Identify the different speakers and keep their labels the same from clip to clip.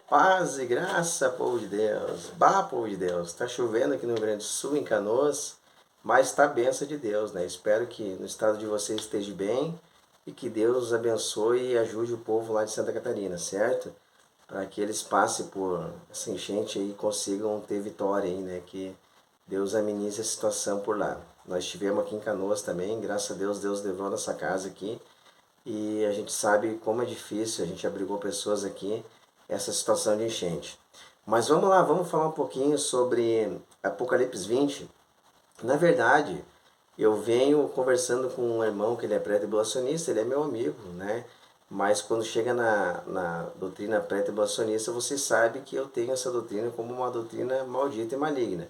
Speaker 1: Paz e graça, povo de Deus. Bah, povo de Deus. Tá chovendo aqui no Rio Grande do Sul, em Canoas, mas tá a benção de Deus, né? Espero que no estado de vocês esteja bem e que Deus abençoe e ajude o povo lá de Santa Catarina, certo? Para que eles passem por essa enchente aí e consigam ter vitória aí, né? Que Deus amenize a situação por lá. Nós estivemos aqui em Canoas também, graças a Deus, Deus levou nossa casa aqui. E a gente sabe como é difícil, a gente abrigou pessoas aqui, essa situação de enchente. Mas vamos lá, vamos falar um pouquinho sobre Apocalipse 20. Na verdade, eu venho conversando com um irmão que ele é pré-tribulacionista, ele é meu amigo, né? Mas quando chega na doutrina pré-tribulacionista, você sabe que eu tenho essa doutrina como uma doutrina maldita e maligna.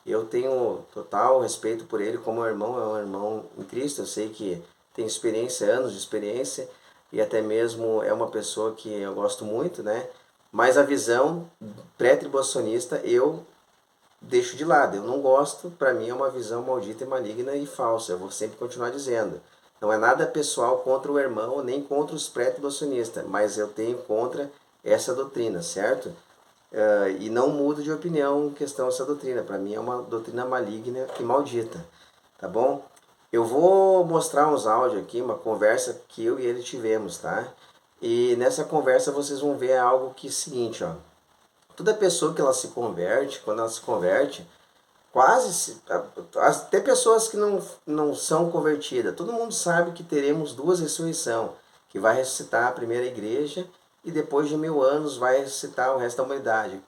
Speaker 1: Eu tenho total respeito por ele como irmão, é um irmão em Cristo. Eu sei que tem experiência, anos de experiência, e até mesmo é uma pessoa que eu gosto muito, né? Mas a visão pré-tribulacionista eu deixo de lado. Eu não gosto, para mim é uma visão maldita e maligna e falsa. Eu vou sempre continuar dizendo. Não é nada pessoal contra o irmão, nem contra os pré-tribulacionistas, mas eu tenho contra essa doutrina, certo? E não mudo de opinião em questão dessa doutrina. Para mim é uma doutrina maligna e maldita, tá bom? Eu vou mostrar uns áudios aqui, uma conversa que eu e ele tivemos, tá? E nessa conversa vocês vão ver algo que é o seguinte, ó. Toda pessoa que ela se converte, quando ela se converte, até pessoas que não são convertidas, todo mundo sabe que teremos duas ressurreições, que vai ressuscitar a primeira igreja e depois de 1000 anos vai ressuscitar o resto da humanidade.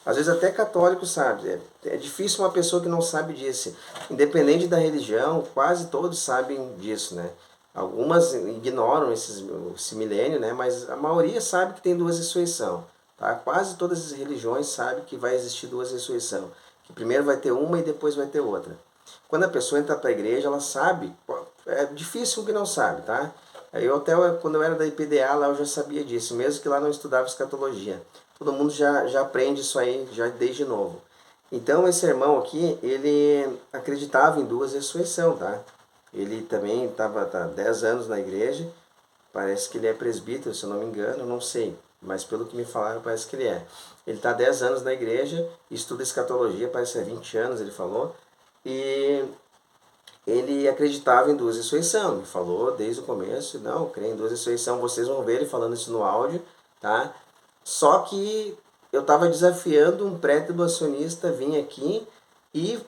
Speaker 1: Às vezes até católico sabe, é difícil uma pessoa que não sabe disso. Independente da religião, quase todos sabem disso, né? Algumas ignoram esse milênio, né? Mas a maioria sabe que tem duas ressurreições. Tá? Quase todas as religiões sabem que vai existir duas ressurreições. Que primeiro vai ter uma e depois vai ter outra. Quando a pessoa entra para a igreja, ela sabe. É difícil que não sabe, tá? Eu até, quando eu era da IPDA, lá eu já sabia disso, mesmo que lá não estudava escatologia. Todo mundo já aprende isso aí, já desde novo. Então, esse irmão aqui, ele acreditava em duas ressurreições, tá? Ele também estava 10 anos na igreja, parece que ele é presbítero, se eu não me engano, não sei. Mas pelo que me falaram, parece que ele é. Ele está 10 anos na igreja, estuda escatologia, parece que é 20 anos, ele falou. E ele acreditava em duas ressurreições. Ele falou desde o começo, não, creio em duas ressurreições. Vocês vão ver ele falando isso no áudio, tá? Só que eu estava desafiando um pré-tribulacionista a vir aqui e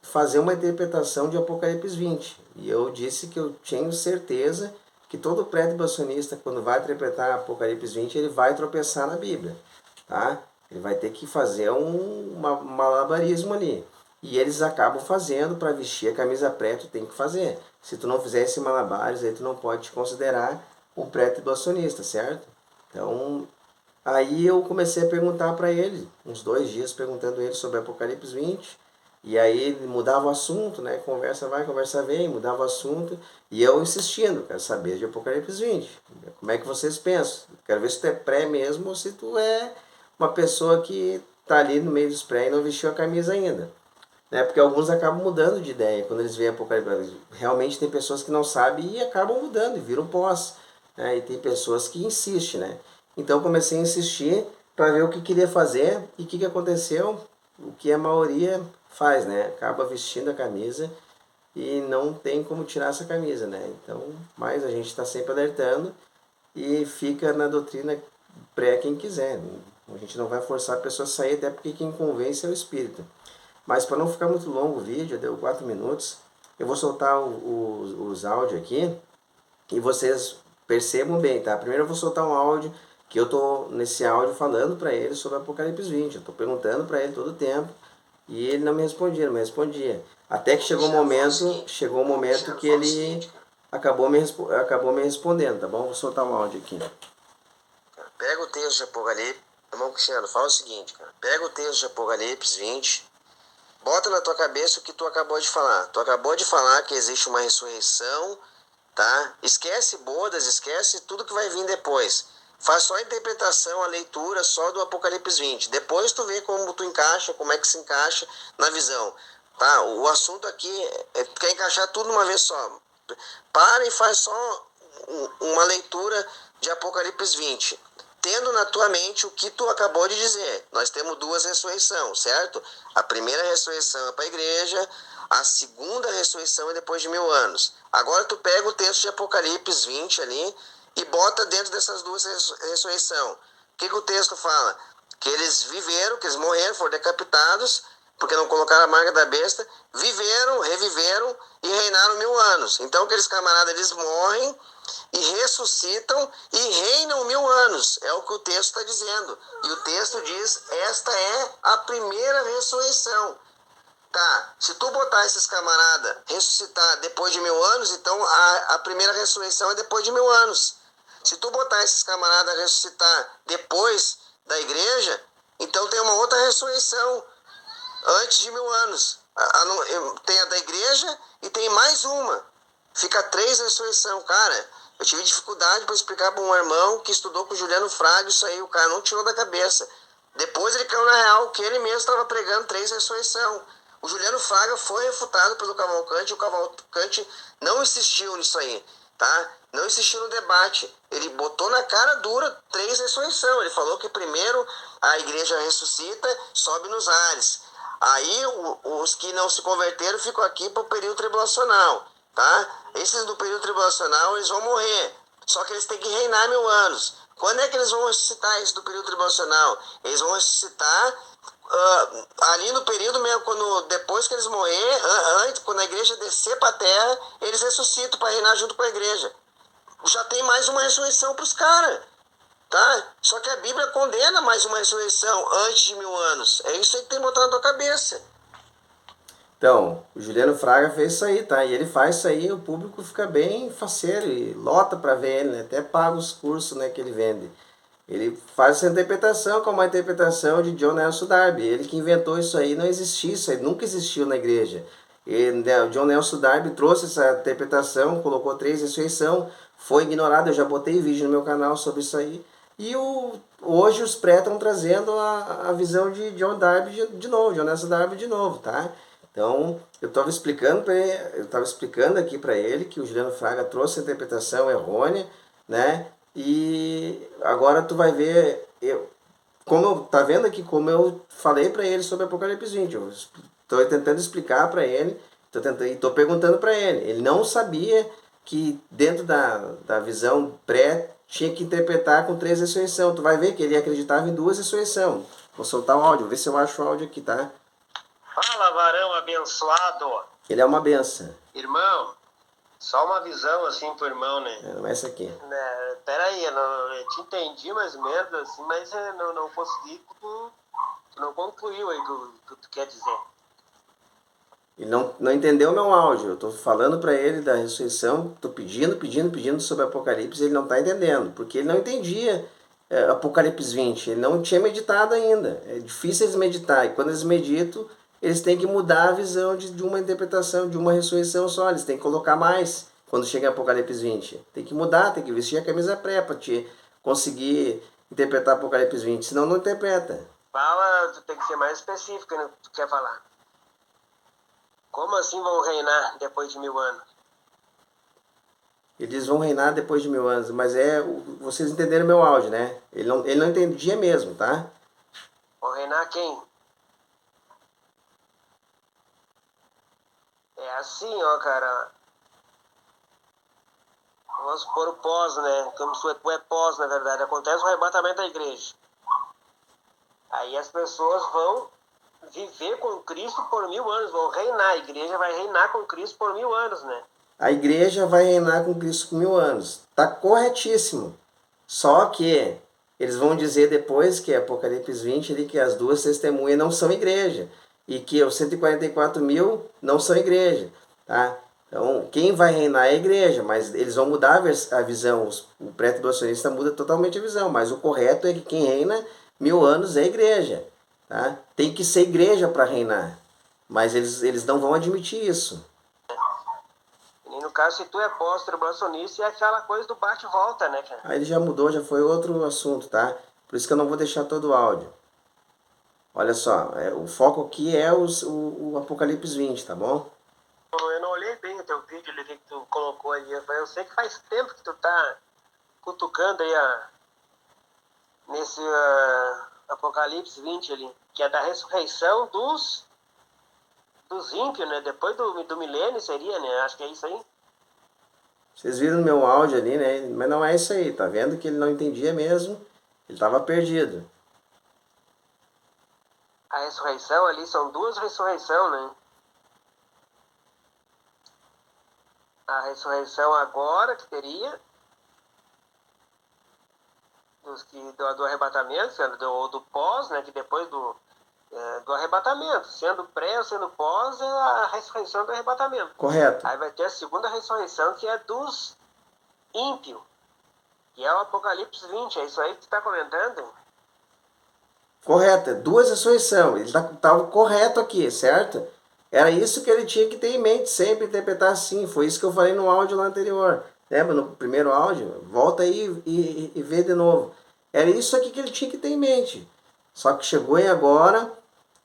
Speaker 1: fazer uma interpretação de Apocalipse 20. E eu disse que eu tenho certeza que todo pré-tribulacionista, quando vai interpretar Apocalipse 20, ele vai tropeçar na Bíblia, tá? Ele vai ter que fazer um malabarismo ali. E eles acabam fazendo para vestir a camisa pré, tu tem que fazer. Se tu não fizer esse malabares, aí tu não pode te considerar um pré-tribulacionista, certo? Então, aí eu comecei a perguntar para ele, uns 2 dias perguntando ele sobre Apocalipse 20. E aí ele mudava o assunto, né? Conversa vai, conversa vem, mudava o assunto. E eu insistindo, quero saber de Apocalipse 20. Como é que vocês pensam? Quero ver se tu é pré mesmo ou se tu é uma pessoa que tá ali no meio dos pré e não vestiu a camisa ainda. Né? Porque alguns acabam mudando de ideia quando eles veem Apocalipse. Realmente tem pessoas que não sabem e acabam mudando e viram pós. Né? E tem pessoas que insistem, né? Então eu comecei a insistir para ver o que queria fazer e o que aconteceu. O que a maioria faz, né? Acaba vestindo a camisa e não tem como tirar essa camisa, né? Então, mas a gente está sempre alertando e fica na doutrina pré quem quiser. A gente não vai forçar a pessoa a sair, até porque quem convence é o espírito. Mas para não ficar muito longo o vídeo, deu 4 minutos, eu vou soltar os áudios aqui e vocês percebam bem, tá? Primeiro eu vou soltar um áudio que eu tô nesse áudio falando para ele sobre Apocalipse 20. Eu tô perguntando para ele todo o tempo e ele não me respondia, não me respondia. Até que chegou um momento que ele acabou me respondendo, tá bom? Vou soltar um áudio aqui. Pega o texto de Apocalipse, irmão Cristiano, fala o seguinte, cara. Pega o texto de Apocalipse 20, bota na tua cabeça o que tu acabou de falar. Tu acabou de falar que existe uma ressurreição, tá? Esquece bodas, esquece tudo que vai vir depois. Faz só a interpretação, a leitura só do Apocalipse 20. Depois tu vê como tu encaixa, como é que se encaixa na visão. Tá? O assunto aqui é tu quer encaixar tudo uma vez só. Para e faz só uma leitura de Apocalipse 20. mantendo na tua mente o que tu acabou de dizer. Nós temos duas ressurreições, certo? A primeira ressurreição é para a igreja, a segunda ressurreição é depois de 1000 anos. Agora tu pega o texto de Apocalipse 20 ali e bota dentro dessas duas ressurreições. O que o texto fala? Que eles viveram, que eles morreram, foram decapitados, porque não colocaram a marca da besta, viveram, reviveram e reinaram 1000 anos. Então aqueles camaradas, eles morrem e ressuscitam e reinam 1000 anos. É o que o texto está dizendo. E o texto diz, esta é a primeira ressurreição. Tá, se tu botar esses camaradas ressuscitar depois de 1000 anos, então a primeira ressurreição é depois de 1000 anos. Se tu botar esses camaradas ressuscitar depois da igreja, então tem uma outra ressurreição antes de 1000 anos. Tem a da igreja e tem mais uma. Fica 3 ressurreições. Cara, eu tive dificuldade para explicar para um irmão que estudou com o Juliano Fraga isso aí, o cara não tirou da cabeça. Depois ele caiu na real que ele mesmo estava pregando 3 ressurreições. O Juliano Fraga foi refutado pelo Cavalcante, o Cavalcante não insistiu nisso aí, tá? Não insistiu no debate. Ele botou na cara dura 3 ressurreições. Ele falou que primeiro a igreja ressuscita, sobe nos ares. Aí os que não se converteram ficam aqui para o período tribulacional, tá? Esses do período tribulacional, eles vão morrer. Só que eles têm que reinar 1000 anos. Quando é que eles vão ressuscitar esse do período tribulacional? Eles vão ressuscitar ali no período mesmo, depois que eles morrer, antes, quando a igreja descer para a terra, eles ressuscitam para reinar junto com a igreja. Já tem mais uma ressurreição para os caras, tá? Só que a Bíblia condena mais uma ressurreição antes de 1000 anos. É isso aí que tem que botar na tua cabeça. Então, o Juliano Fraga fez isso aí, tá? E ele faz isso aí, o público fica bem faceiro e lota para ver ele, né? Até paga os cursos, né, que ele vende. Ele faz essa interpretação como uma interpretação de John Nelson Darby. Ele que inventou isso aí, não existia isso aí, nunca existiu na igreja. O John Nelson Darby trouxe essa interpretação, colocou 3 ressurreições, foi ignorado, eu já botei vídeo no meu canal sobre isso aí. E hoje os pré estão trazendo a visão de John Darby de novo, John Nelson Darby de novo, tá? Então, eu estava explicando aqui para ele que o Juliano Fraga trouxe a interpretação errônea, né? E agora tu vai ver, tá vendo aqui como eu falei para ele sobre Apocalipse 20. Eu estou tentando explicar para ele, estou perguntando para ele. Ele não sabia que dentro da visão pré tinha que interpretar com 3 ressurreições. Tu vai ver que ele acreditava em 2 ressurreições. Vou soltar o áudio, ver se eu acho o áudio aqui, tá?
Speaker 2: Fala, varão abençoado.
Speaker 1: Ele é uma benção.
Speaker 2: Irmão, só uma visão assim pro irmão, né?
Speaker 1: Não é essa aqui.
Speaker 2: Peraí, eu te entendi mais ou menos assim, mas eu não consegui, tu não concluiu aí o que tu quer dizer.
Speaker 1: Ele não entendeu meu áudio. Eu estou falando para ele da ressurreição, estou pedindo sobre Apocalipse, ele não está entendendo, porque ele não entendia Apocalipse 20, ele não tinha meditado ainda. É difícil eles meditar, e quando eles meditam, eles têm que mudar a visão de uma interpretação, de uma ressurreição só, eles têm que colocar mais quando chega em Apocalipse 20. Tem que mudar, tem que vestir a camisa pré para te conseguir interpretar Apocalipse 20, senão não interpreta.
Speaker 2: Fala, tu tem que ser mais específico no que tu quer falar. Como assim vão reinar depois de 1000 anos?
Speaker 1: Eles vão reinar depois de 1000 anos, mas vocês entenderam meu áudio, né? Ele não entendia mesmo, tá?
Speaker 2: Vão reinar quem? É assim, ó, cara. Vamos supor o pós, né? Como se tu é pós, na verdade. Acontece o arrebatamento da igreja. Aí as pessoas vão viver com Cristo por 1000 anos, vão reinar. A igreja vai reinar com Cristo por 1000 anos, né?
Speaker 1: A igreja vai reinar com Cristo por 1000 anos. Tá corretíssimo. Só que eles vão dizer depois que Apocalipse 20 ali, que as 2 testemunhas não são igreja. E que os 144.000 não são igreja. Tá? Então, quem vai reinar é a igreja, mas eles vão mudar a visão. O pré-tribulacionista muda totalmente a visão, mas o correto é que quem reina 1000 anos é a igreja. Tá? Tem que ser igreja para reinar, mas eles não vão admitir isso.
Speaker 2: E no caso, se tu é pós-tribulacionista, é aquela coisa do bate-volta, né, cara?
Speaker 1: Aí ele já mudou, já foi outro assunto, tá? Por isso que eu não vou deixar todo o áudio. Olha só, o foco aqui é o Apocalipse 20, tá bom?
Speaker 2: Eu não olhei bem o teu vídeo ali que tu colocou aí. Eu sei que faz tempo que tu tá cutucando aí nesse Apocalipse 20 ali, que é da ressurreição dos ímpios, né? Depois do milênio seria, né? Acho que é isso aí.
Speaker 1: Vocês viram no meu áudio ali, né? Mas não é isso aí, tá vendo que ele não entendia mesmo? Ele estava perdido.
Speaker 2: A ressurreição ali são duas ressurreições, né? A ressurreição agora que teria do arrebatamento, do pós, né? Que depois do arrebatamento, sendo pré ou sendo pós, é a ressurreição do arrebatamento.
Speaker 1: Correto.
Speaker 2: Aí vai ter a segunda ressurreição, que é dos ímpios, que é o Apocalipse 20. É isso aí que tu está comentando?
Speaker 1: Correto, duas ressurreições. Ele estava correto aqui, certo? Era isso que ele tinha que ter em mente, sempre interpretar assim. Foi isso que eu falei no áudio lá anterior. Lembra no primeiro áudio? Volta aí e vê de novo. Era isso aqui que ele tinha que ter em mente. Só que chegou em agora,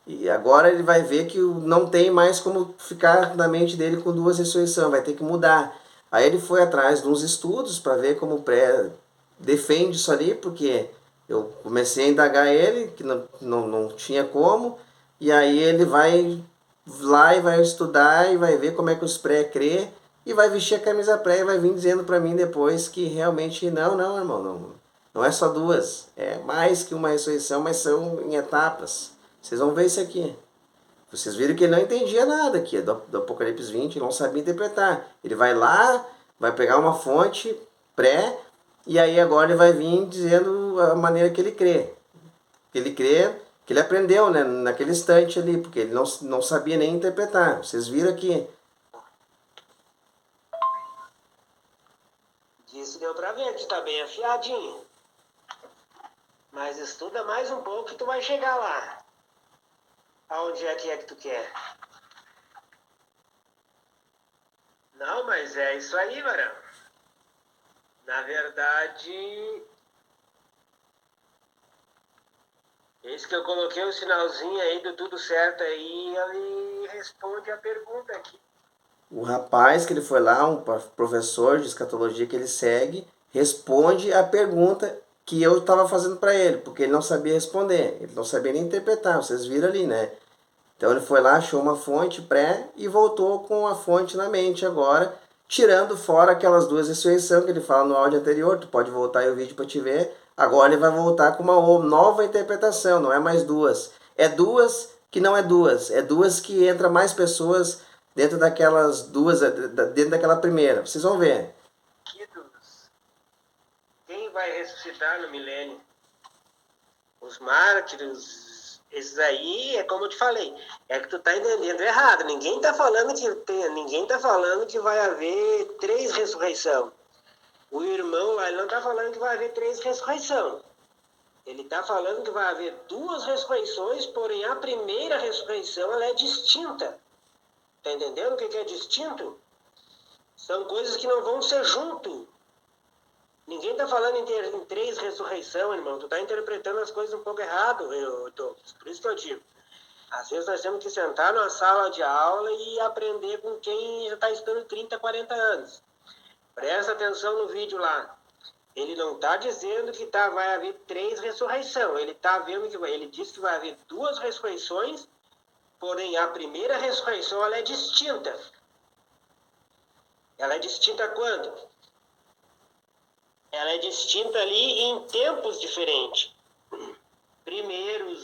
Speaker 1: e agora ele vai ver que não tem mais como ficar na mente dele com duas ressurreições, vai ter que mudar. Aí ele foi atrás de uns estudos para ver como o pré defende isso ali, porque eu comecei a indagar ele, que não tinha como, e aí ele vai lá e vai estudar e vai ver como é que os pré crê, e vai vestir a camisa pré e vai vir dizendo para mim depois que realmente não, irmão, não é só duas, é mais que uma ressurreição, mas são em etapas. Vocês vão ver isso aqui. Vocês viram que ele não entendia nada aqui do Apocalipse 20, ele não sabia interpretar. Ele vai lá, vai pegar uma fonte pré, e aí agora ele vai vir dizendo a maneira que ele crê. Que ele crê, que ele aprendeu, né, naquele instante ali, porque ele não sabia nem interpretar. Vocês viram aqui.
Speaker 2: Disso deu pra ver que tu tá bem afiadinho. Mas estuda mais um pouco que tu vai chegar lá. Aonde é que tu quer? Não, mas é isso aí, Varão. Na verdade, esse que eu coloquei o sinalzinho aí do tudo certo aí, ele responde a pergunta aqui.
Speaker 1: O rapaz que ele foi lá, um professor de escatologia que ele segue, responde a pergunta que eu estava fazendo para ele, porque ele não sabia responder, ele não sabia nem interpretar, vocês viram ali, né? Então ele foi lá, achou uma fonte pré e voltou com a fonte na mente agora, tirando fora aquelas duas ressurreições que ele fala no áudio anterior, tu pode voltar aí o vídeo para te ver. Agora ele vai voltar com uma nova interpretação, não é mais duas. É duas que não é duas que entra mais pessoas dentro daquelas duas, dentro daquela primeira. Vocês vão ver.
Speaker 2: Quem vai ressuscitar no milênio? Os mártires, esses aí, é como eu te falei, é que tu tá entendendo errado. Ninguém tá falando que vai haver 3 ressurreição. O irmão lá, ele não tá falando que vai haver 3 ressurreição. Ele tá falando que vai haver 2 ressurreições, porém a primeira ressurreição ela é distinta. Tá entendendo o que é distinto? São coisas que não vão ser junto. Ninguém está falando em 3 ressurreição, irmão. Tu está interpretando as coisas um pouco errado, Douglas. Por isso que eu digo. Às vezes nós temos que sentar numa sala de aula e aprender com quem já está estudando 30, 40 anos. Presta atenção no vídeo lá. Ele não está dizendo que vai haver 3 ressurreição. Ele está vendo que ele diz que vai haver 2 ressurreições, porém a primeira ressurreição ela é distinta. Ela é distinta quando? Ela é distinta ali em tempos diferentes. Primeiro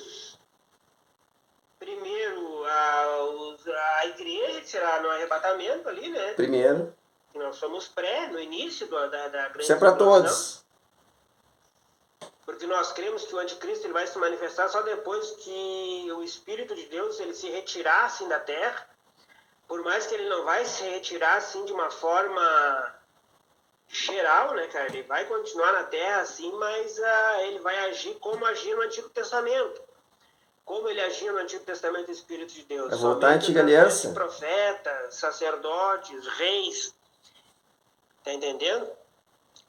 Speaker 2: a igreja será no arrebatamento ali, né?
Speaker 1: Primeiro.
Speaker 2: Nós somos no início da grande
Speaker 1: isso é para todos.
Speaker 2: Porque nós cremos que o anticristo ele vai se manifestar só depois que o Espírito de Deus ele se retirar assim da terra. Por mais que ele não vai se retirar assim de uma forma geral, né, cara? Ele vai continuar na Terra, assim, mas ele vai agir como agia no Antigo Testamento. Como ele agia no Antigo Testamento, o Espírito de Deus.
Speaker 1: Vai voltar à Antiga Aliança.
Speaker 2: Profetas, sacerdotes, reis. Tá entendendo?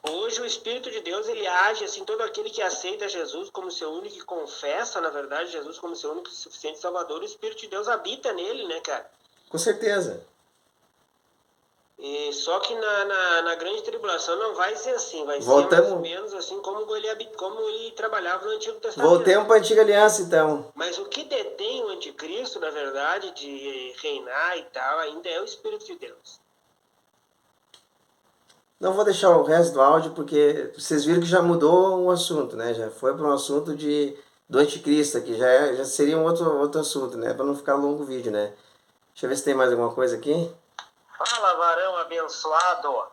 Speaker 2: Hoje o Espírito de Deus, ele age assim, todo aquele que aceita Jesus como seu único, que confessa, na verdade, Jesus como seu único e suficiente Salvador, o Espírito de Deus habita nele, né, cara?
Speaker 1: Com certeza.
Speaker 2: E só que na grande tribulação não vai ser assim, vai ser
Speaker 1: Voltamos.
Speaker 2: mais ou menos assim como ele trabalhava no Antigo Testamento.
Speaker 1: Voltemos para a Antiga Aliança, então.
Speaker 2: Mas o que detém o anticristo, na verdade, de reinar e tal, ainda é o Espírito de Deus.
Speaker 1: Não vou deixar o resto do áudio, porque vocês viram que já mudou o assunto, né? Já foi para um assunto do anticristo, que já seria um outro assunto, né? Para não ficar longo o vídeo, né? Deixa eu ver se tem mais alguma coisa aqui.
Speaker 2: Fala, varão abençoado.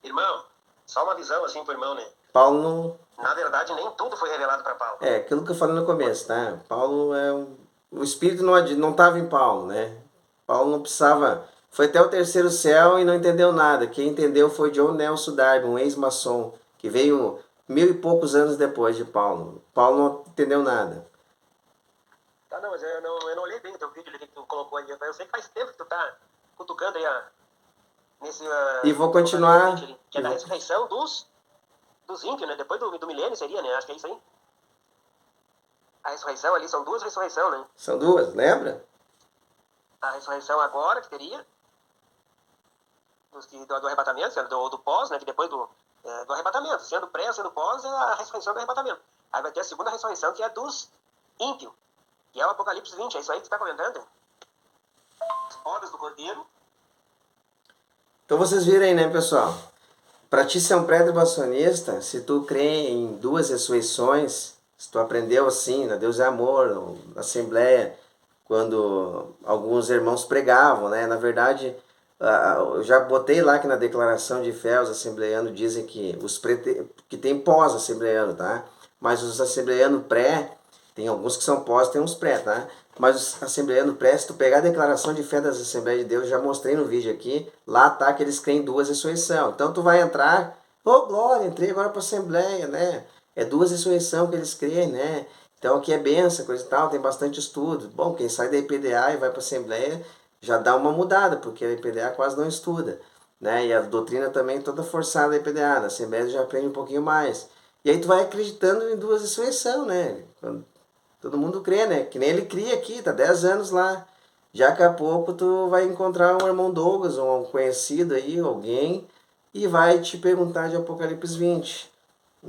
Speaker 2: Irmão, só uma visão assim pro irmão, né?
Speaker 1: Paulo não...
Speaker 2: Na verdade, nem tudo foi revelado para Paulo.
Speaker 1: É, aquilo que eu falei no começo, tá? Paulo é o Espírito não estava em Paulo, né? Paulo não precisava... Foi até o terceiro céu e não entendeu nada. Quem entendeu foi John Nelson Darby, um ex-maçom, que veio 1000 e poucos anos depois de Paulo. Paulo não entendeu nada.
Speaker 2: Tá, não, mas eu não olhei bem o teu vídeo que tu colocou aí. Eu sei que faz tempo que tu tá cutucando aí nesse...
Speaker 1: E vou continuar...
Speaker 2: Que é da ressurreição dos ímpios, né? Depois do milênio seria, né? Acho que é isso aí. A ressurreição ali, são duas ressurreições, né?
Speaker 1: São duas, lembra?
Speaker 2: A ressurreição agora, que teria, do arrebatamento, sendo do pós, né? Que depois do arrebatamento, sendo pré, sendo pós, é a ressurreição do arrebatamento. Aí vai ter a segunda ressurreição, que é dos ímpios, que é o Apocalipse 20, é isso aí que você está comentando? As podas do Cordeiro.
Speaker 1: Então vocês viram aí, né, pessoal? Para ti ser um pré-tribulacionista, se tu crê em duas ressurreições, se tu aprendeu assim, na Deus é Amor, na Assembleia, quando alguns irmãos pregavam, né? Na verdade, eu já botei lá que na declaração de fé os assembleianos dizem que que tem pós-assembleiano, tá? Mas os assembleianos pré, tem alguns que são pós, tem uns pré, tá? Mas os assembleianos pré, se tu pegar a declaração de fé das Assembleias de Deus, já mostrei no vídeo aqui, lá tá que eles creem em duas ressurreições. Então tu vai entrar, glória, entrei agora para a Assembleia, né? É duas ressurreições que eles creem, né? Então aqui é benção, coisa e tal, tem bastante estudo. Bom, quem sai da IPDA e vai para a Assembleia já dá uma mudada, porque a IPDA quase não estuda, né? E a doutrina também toda forçada da IPDA, na Assembleia já aprende um pouquinho mais. E aí tu vai acreditando em duas ressurreições, né? Todo mundo crê, né? Que nem ele cria aqui, tá 10 anos lá. Já daqui a pouco tu vai encontrar um irmão Douglas, um conhecido aí, alguém, e vai te perguntar de Apocalipse 20.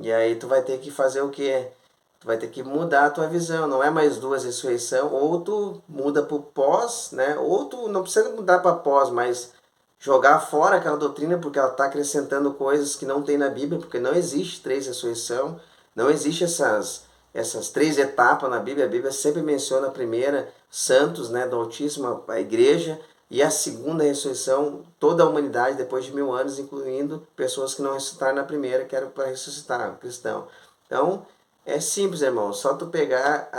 Speaker 1: E aí tu vai ter que fazer o quê? Tu vai ter que mudar a tua visão. Não é mais duas ressurreição, ou tu muda pro pós, né? Ou tu não precisa mudar para pós, mas jogar fora aquela doutrina porque ela está acrescentando coisas que não tem na Bíblia, porque não existe três ressurreição, não existe essas três etapas na Bíblia. A Bíblia sempre menciona a primeira, santos, né, do Altíssimo, a igreja, e a segunda ressurreição, toda a humanidade depois de 1000 anos, incluindo pessoas que não ressuscitaram na primeira, que era para ressuscitar, cristão. Então, é simples, irmão, só tu pegar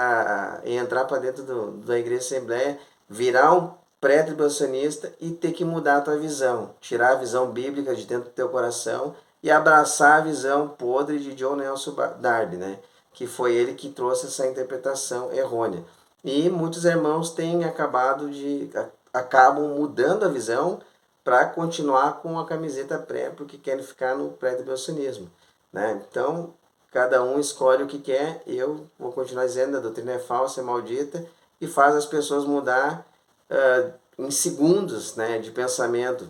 Speaker 1: e entrar para dentro da igreja Assembleia, virar um pré-tribulacionista e ter que mudar a tua visão, tirar a visão bíblica de dentro do teu coração e abraçar a visão podre de John Nelson Darby, né? Que foi ele que trouxe essa interpretação errônea. E muitos irmãos acabam mudando a visão para continuar com a camiseta pré, porque querem ficar no pré-tribulacionismo, né? Então, cada um escolhe o que quer. Eu vou continuar dizendo, a doutrina é falsa, é maldita, e faz as pessoas mudar em segundos, né, de pensamento.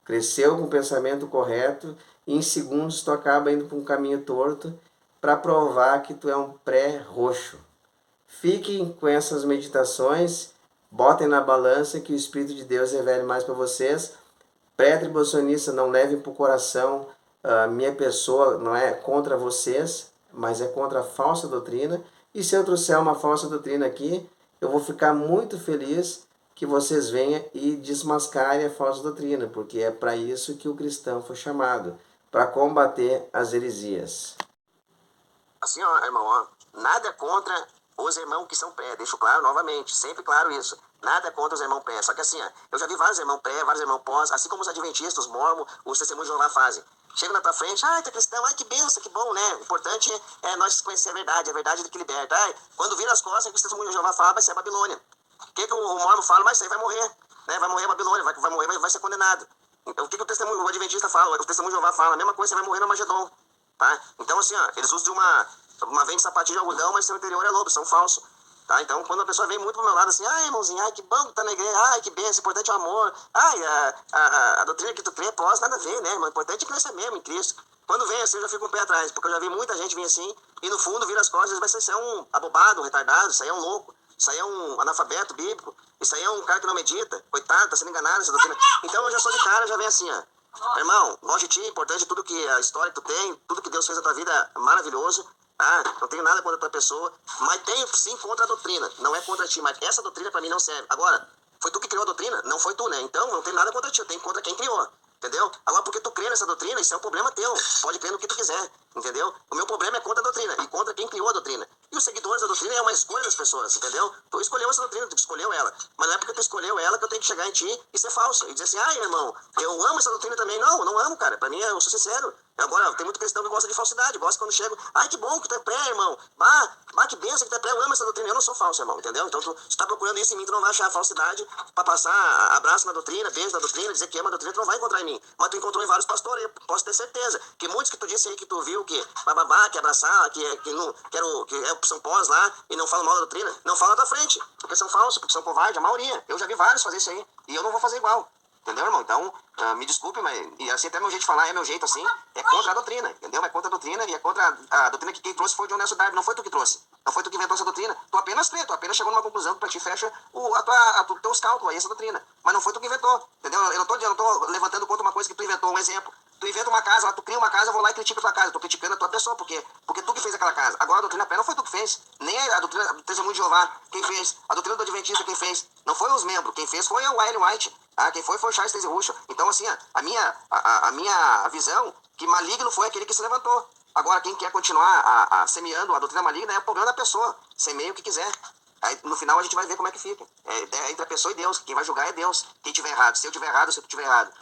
Speaker 1: Cresceu com o pensamento correto e em segundos tu acaba indo para um caminho torto para provar que tu é um pré-roxo. Fiquem com essas meditações, botem na balança que o Espírito de Deus revele mais para vocês. Pré-tribulacionista, não levem para o coração a minha pessoa, não é contra vocês, mas é contra a falsa doutrina. E se eu trouxer uma falsa doutrina aqui, eu vou ficar muito feliz que vocês venham e desmascarem a falsa doutrina, porque é para isso que o cristão foi chamado, para combater as heresias.
Speaker 3: Assim, ó, irmão, ó, nada contra os irmãos que são pré, deixo claro novamente, sempre claro isso. Nada contra os irmãos pré. Só que assim, ó, eu já vi vários irmãos pré, vários irmãos pós, assim como os adventistas, os mormons, os testemunhos de Jeová fazem. Chega na tua frente, tu é cristão, ai que benção, que bom, né? O importante é nós conhecer a verdade que liberta. Ai, quando vira as costas, o testemunho de Jeová fala, vai ser a Babilônia. O que o mormon fala? Mas isso aí vai morrer, né? Vai morrer a Babilônia, vai morrer, vai ser condenado. Então, o que o testemunho, o adventista fala? O testemunho de Jeová fala, a mesma coisa, você vai morrer no Magedon, tá? Então, assim, ó, eles usam de uma venda de sapatilha de algodão, mas seu interior é lobo, são falsos. Tá? Então, quando a pessoa vem muito pro meu lado assim, ai, irmãozinho, ai, que bom que tá na igreja, ai, que benção, importante é o amor, ai, a doutrina que tu crê, pós, nada a ver, né, irmão? O importante é crescer mesmo em Cristo. Quando vem assim, eu já fico com o pé atrás, porque eu já vi muita gente vir assim, e no fundo vira as costas, mas isso aí é um abobado, um retardado, isso aí é um louco, isso aí é um analfabeto bíblico, isso aí é um cara que não medita, coitado, tá sendo enganado essa doutrina. Então eu já sou de cara, já vem assim, ó. Irmão, longe de ti, importante tudo que a história que tu tem, tudo que Deus fez na tua vida é maravilhoso. Não tenho nada contra a tua pessoa, mas tenho sim contra a doutrina. Não é contra ti, mas essa doutrina pra mim não serve. Agora, foi tu que criou a doutrina? Não foi tu, né? Então, não tenho nada contra ti, eu tenho contra quem criou. Entendeu? Agora, porque tu crê nessa doutrina, isso é um problema teu. Pode crer no que tu quiser, entendeu? O meu problema é contra a doutrina e contra quem criou a doutrina. E os seguidores da doutrina é uma escolha das pessoas, entendeu? Tu escolheu essa doutrina, tu escolheu ela. Mas não é porque tu escolheu ela que eu tenho que chegar em ti e ser falso. E dizer assim, ai, irmão, eu amo essa doutrina também. Não, eu não amo, cara. Pra mim, eu sou sincero. Agora, tem muito cristão que gosta de falsidade. Gosta quando chego, ai, que bom que tu é pré, irmão. Que benção que tu é pré. Eu amo essa doutrina. Eu não sou falso, irmão, entendeu? Então, tu tá procurando isso em mim, tu não vai achar falsidade pra passar abraço na doutrina, beijo na doutrina, dizer que ama a doutrina, tu não vai encontrar em mim. Mas tu encontrou em vários pastores, eu posso ter certeza. Que muitos que tu disse aí que tu viu que bababá, que abraçar, que é opção pós lá e não fala mal da doutrina, não fala na tua frente. Porque são falsos, porque são covardes, a maioria. Eu já vi vários fazer isso aí. E eu não vou fazer igual. Entendeu, irmão? Então, me desculpe, mas e assim até meu jeito de falar é meu jeito assim, é contra a doutrina, entendeu? É contra a doutrina e é contra a doutrina que quem trouxe foi o John Nelson Darby, não foi tu que trouxe. Não foi tu que inventou essa doutrina. Tu apenas crê, tu apenas chegou numa conclusão que pra ti fecha teus cálculos aí, essa doutrina. Mas não foi tu que inventou, entendeu? Eu não tô levantando contra uma coisa que tu inventou, um exemplo. Tu inventa uma casa, tu cria uma casa, eu vou lá e critico a tua casa. Eu tô criticando a tua pessoa, porque tu que fez aquela casa. Agora a doutrina pé não foi tu que fez. Nem a doutrina do Testemunho de Jeová, quem fez. A doutrina do Adventista, quem fez. Não foi os membros, quem fez foi o Ellen White. Quem foi o Charles Taze Russell. Então, assim, a minha visão, que maligno foi aquele que se levantou. Agora, quem quer continuar semeando a doutrina maligna é o problema da pessoa. Semeia o que quiser. Aí, no final, a gente vai ver como é que fica. É entre a pessoa e Deus. Quem vai julgar é Deus. Quem tiver errado. Se eu tiver errado, se tu tiver errado.